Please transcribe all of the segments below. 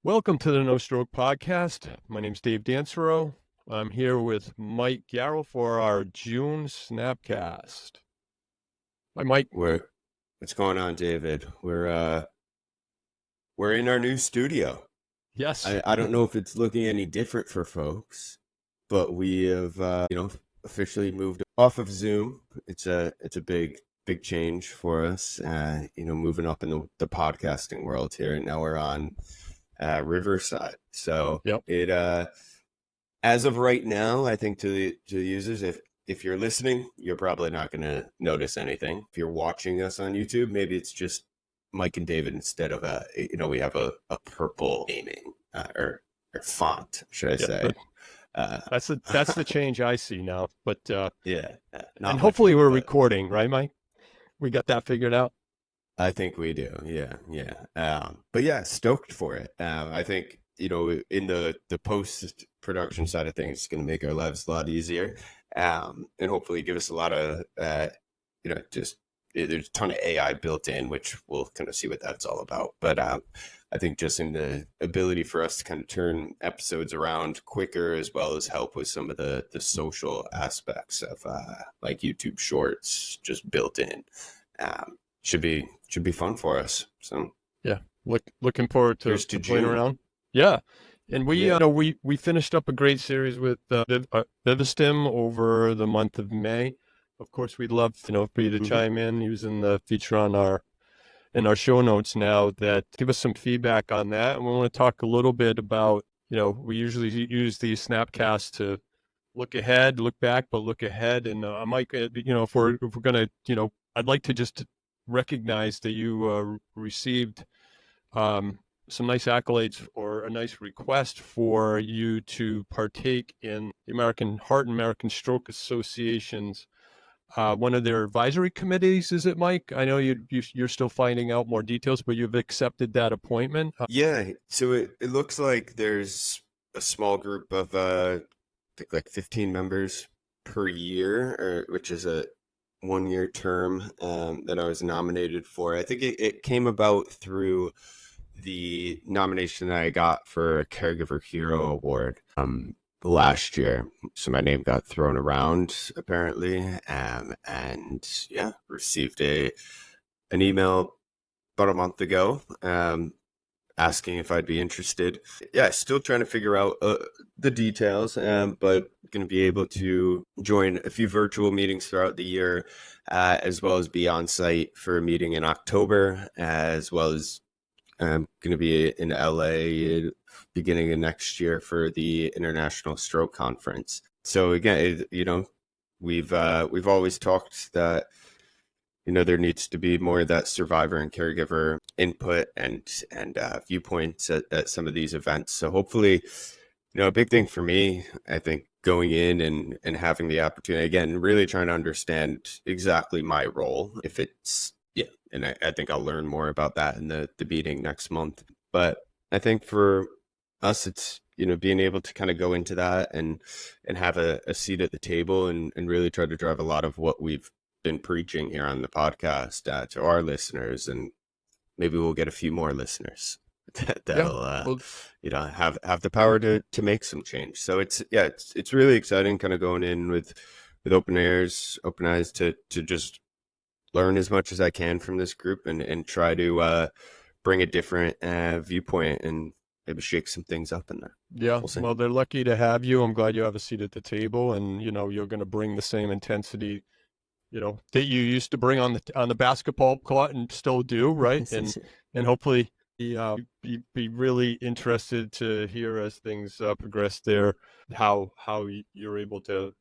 Welcome to the No Stroke Podcast. My name's Dave Dansereau. I'm here with Mike Garrow for our June SnapCast. Hi, Mike. What's going on, David? We're in our new studio. Yes. I don't know if it's looking any different for folks, but we have officially moved off of Zoom. It's a big change for us. Moving up in the podcasting world here, and now we're on Riverside. So Yep. it as of right now, I think to the users, if you're listening, you're probably not going to notice anything. If you're watching us on YouTube, maybe it's just Mike and David instead of we have a purple naming or font, should I say? That's the change I see now. But Yeah, and not much hopefully more, we're but recording, right, Mike? We got that figured out. I think we do. Yeah, yeah. But yeah, stoked for it. I think in the post production side of things, it's going to make our lives a lot easier, and hopefully give us a lot of just there's a ton of AI built in, which we'll kind of see what that's all about. But I think just in the ability for us to kind of turn episodes around quicker, as well as help with some of the social aspects of like YouTube Shorts, just built in. Should be fun for us. So Yeah. Looking forward to here's to playing June. around. Yeah. And we, Yeah. we finished up a great series with Vivistim over the month of May. Of course, we'd love, for you to Hmm. chime in using the feature on our show notes now that give us some feedback on that. And we want to talk a little bit about, we usually use these Snapcasts to look ahead, look back, but look ahead. And Mike, if we're gonna, I'd like to just recognize that you received some nice accolades or a nice request for you to partake in the American Heart and American Stroke Association's one of their advisory committees. Is it, Mike? I know you're still finding out more details, but you've accepted that appointment. Yeah. So it looks like there's a small group of I think like 15 members per year, which is a 1 year term that I was nominated for. I think it came about through the nomination that I got for a Caregiver Hero Award last year. So my name got thrown around apparently, and yeah, received an email about a month ago, asking if I'd be interested. Yeah, still trying to figure out the details, but going to be able to join a few virtual meetings throughout the year, as well as be on site for a meeting in October, as well as I'm going to be in LA beginning of next year for the International Stroke Conference. So again, we've always talked that there needs to be more of that survivor and caregiver input and viewpoints at some of these events. So hopefully, a big thing for me, I think, going in and having the opportunity again, really trying to understand exactly my role. If it's yeah, and I think I'll learn more about that in the meeting next month. But I think for us, it's being able to kind of go into that and have a seat at the table and really try to drive a lot of what we've been preaching here on the podcast to our listeners, and maybe we'll get a few more listeners Yeah. that'll Well, have the power to make some change. So it's really exciting, kind of going in with open eyes to just learn as much as I can from this group and try to bring a different viewpoint and maybe shake some things up in there. yeah. We'll see. Well, they're lucky to have you. I'm glad you have a seat at the table, and you're going to bring the same intensity, that you used to bring on the basketball court and still do, right? And hopefully be really interested to hear as things progress there how you're able to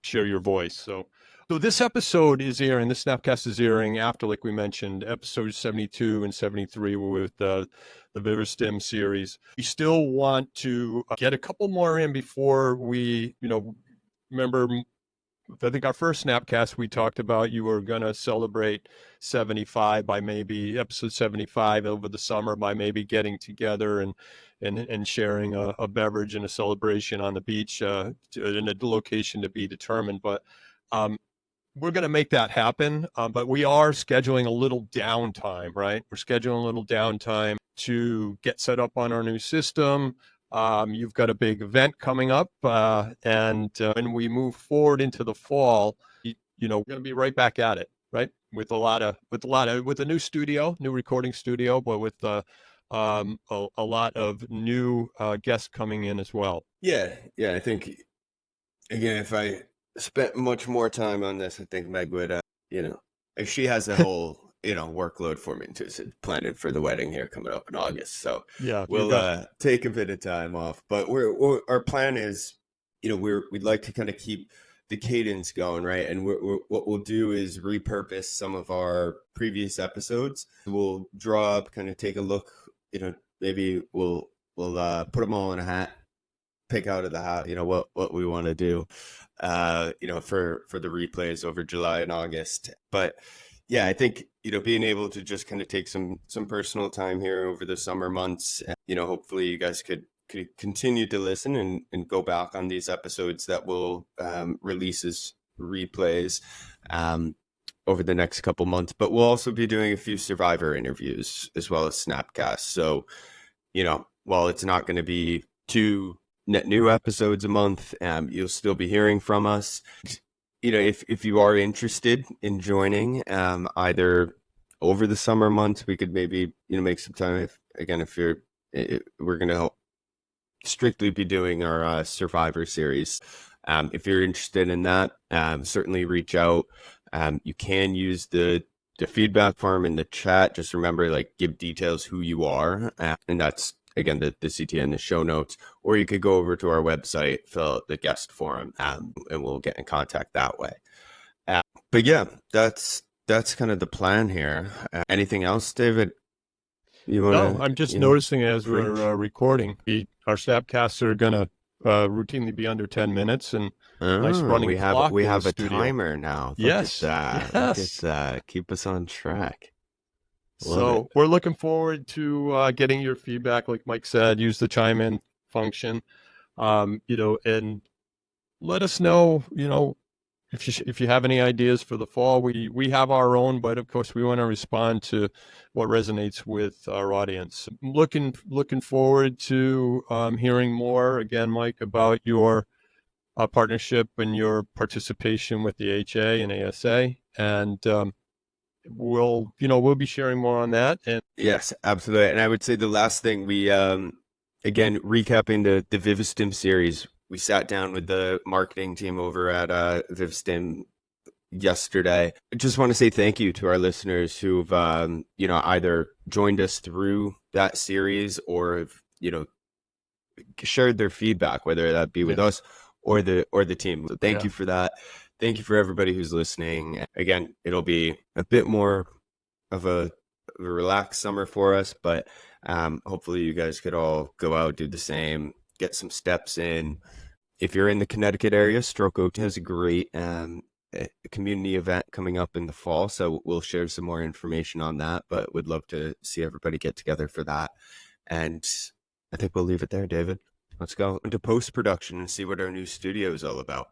share your voice. So this episode is airing. This Snapcast is airing after, like we mentioned, episodes 72 and 73 were with the Vivistim series. We still want to get a couple more in before we, remember, I think our first Snapcast we talked about you were going to celebrate 75 by maybe episode 75 over the summer by maybe getting together and sharing a beverage and a celebration on the beach in a location to be determined. But we're going to make that happen. But we are scheduling a little downtime, right? We're scheduling a little downtime to get set up on our new system. You've got a big event coming up, and when we move forward into the fall, we're going to be right back at it, right? With a new studio, new recording studio, but with a lot of new guests coming in as well. Yeah, I think again, if I spent much more time on this, I think Meg would, if she has a whole, workload for me to planning for the wedding here coming up in August. So Yeah, we'll take a bit of time off, but our plan is, we'd like to kind of keep the cadence going, right? And what we'll do is repurpose some of our previous episodes. We'll draw up, kind of take a look, maybe we'll put them all in a hat, pick out of the hat, what we want to do, for the replays over July and August. But yeah, I think, being able to just kind of take some personal time here over the summer months, hopefully you guys could continue to listen and go back on these episodes that will release as replays over the next couple months. But we'll also be doing a few survivor interviews as well as Snapcast. So, while it's not going to be 2 net new episodes a month, you'll still be hearing from us. If you are interested in joining, either over the summer months, we could maybe, make some time. We're going to strictly be doing our Survivor series. If you're interested in that, certainly reach out. You can use the feedback form in the chat. Just remember, give details who you are, and that's, again, the CTA in the show notes, or you could go over to our website, fill out the guest form, and we'll get in contact that way. But yeah, that's kind of the plan here. Anything else, David? No, I'm just noticing as we're recording, our Snapcasts are going to routinely be under 10 minutes, and nice running clock. We have a studio. Timer now. Yes. Look at that. Look at that. Keep us on track. So we're looking forward to getting your feedback. Like Mike said, use the chime in function, and let us know, if you have any ideas for the fall. We have our own, but of course we want to respond to what resonates with our audience. Looking forward to hearing more again, Mike, about your partnership and your participation with the HA and ASA, and we'll be sharing more on that. And yes, absolutely. And I would say the last thing, we again, recapping the Vivistim series, we sat down with the marketing team over at Vivistim yesterday. I just want to say thank you to our listeners who've either joined us through that series or have shared their feedback, whether that be with us or the team. So thank you for that. Thank you for everybody who's listening. Again, it'll be a bit more of a relaxed summer for us, but hopefully you guys could all go out, do the same, get some steps in. If you're in the Connecticut area, Stroke Oak has a great community event coming up in the fall, so we'll share some more information on that, but would love to see everybody get together for that. And I think we'll leave it there, David. Let's go into post-production and see what our new studio is all about.